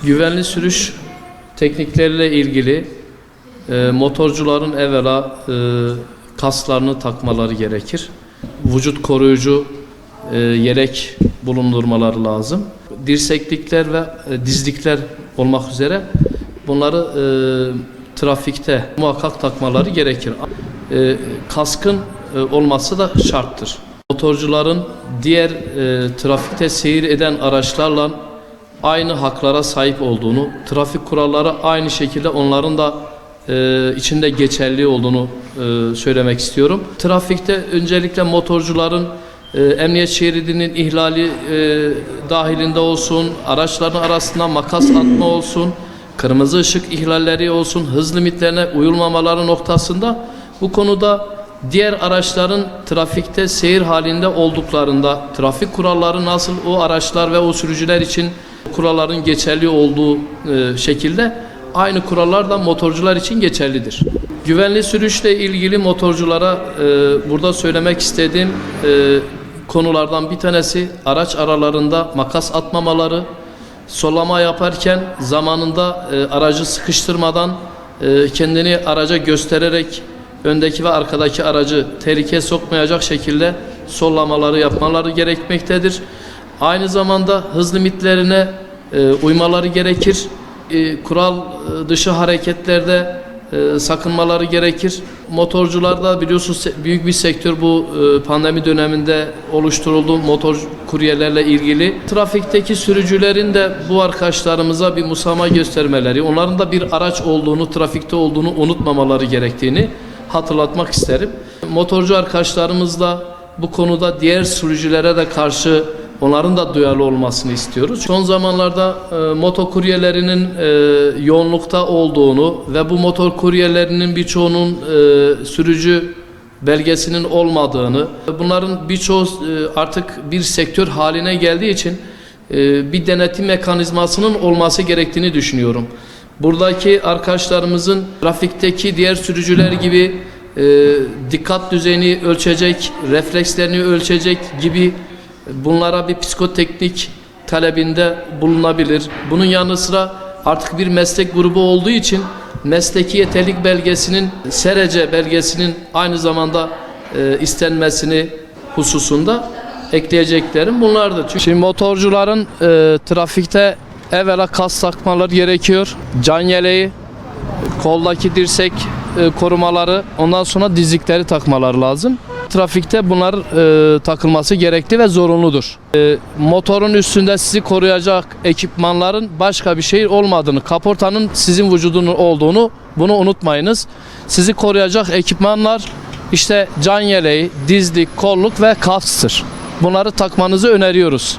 Güvenli sürüş teknikleriyle ilgili motorcuların evvela kasklarını takmaları gerekir. Vücut koruyucu yelek bulundurmaları lazım. Dirseklikler ve dizlikler olmak üzere bunları trafikte muhakkak takmaları gerekir. Kaskın olması da şarttır. Motorcuların diğer trafikte seyir eden araçlarla aynı haklara sahip olduğunu, trafik kuralları aynı şekilde onların da içinde geçerli olduğunu söylemek istiyorum. Trafikte öncelikle motorcuların emniyet şeridinin ihlali dahilinde olsun, araçların arasında makas atma olsun, kırmızı ışık ihlalleri olsun, hız limitlerine uyulmamaları noktasında bu konuda diğer araçların trafikte seyir halinde olduklarında trafik kuralları nasıl o araçlar ve o sürücüler için kuralların geçerli olduğu şekilde aynı kurallar da motorcular için geçerlidir. Güvenli sürüşle ilgili motorculara burada söylemek istediğim konulardan bir tanesi araç aralarında makas atmamaları, sollama yaparken zamanında aracı sıkıştırmadan kendini araca göstererek öndeki ve arkadaki aracı tehlikeye sokmayacak şekilde sollamaları yapmaları gerekmektedir. Aynı zamanda hız limitlerine uymaları gerekir. Kural dışı hareketlerde sakınmaları gerekir. Motorcularda biliyorsunuz büyük bir sektör bu pandemi döneminde oluşturuldu motor kuryelerle ilgili. Trafikteki sürücülerin de bu arkadaşlarımıza bir musamaha göstermeleri, onların da bir araç olduğunu, trafikte olduğunu unutmamaları gerektiğini hatırlatmak isterim. Motorcu arkadaşlarımızla bu konuda diğer sürücülere de karşı onların da duyarlı olmasını istiyoruz. Son zamanlarda motor kuryelerinin yoğunlukta olduğunu ve bu motor kuryelerinin birçoğunun sürücü belgesinin olmadığını, bunların birçoğu artık bir sektör haline geldiği için bir denetim mekanizmasının olması gerektiğini düşünüyorum. Buradaki arkadaşlarımızın trafikteki diğer sürücüler gibi dikkat düzeyini ölçecek, reflekslerini ölçecek gibi bunlara bir psikoteknik talebinde bulunabilir. Bunun yanı sıra artık bir meslek grubu olduğu için mesleki yeterlilik belgesinin, SERECE belgesinin aynı zamanda istenmesini hususunda ekleyeceklerim bunlardır. Şimdi motorcuların trafikte evvela kask takmaları gerekiyor. Can yeleği, koldaki dirsek korumaları, ondan sonra dizlikleri takmaları lazım. Trafikte bunlar takılması gerekli ve zorunludur. Motorun üstünde sizi koruyacak ekipmanların başka bir şey olmadığını, kaportanın sizin vücudunun olduğunu bunu unutmayınız. Sizi koruyacak ekipmanlar işte can yeleği, dizlik, kolluk ve kasktır. Bunları takmanızı öneriyoruz.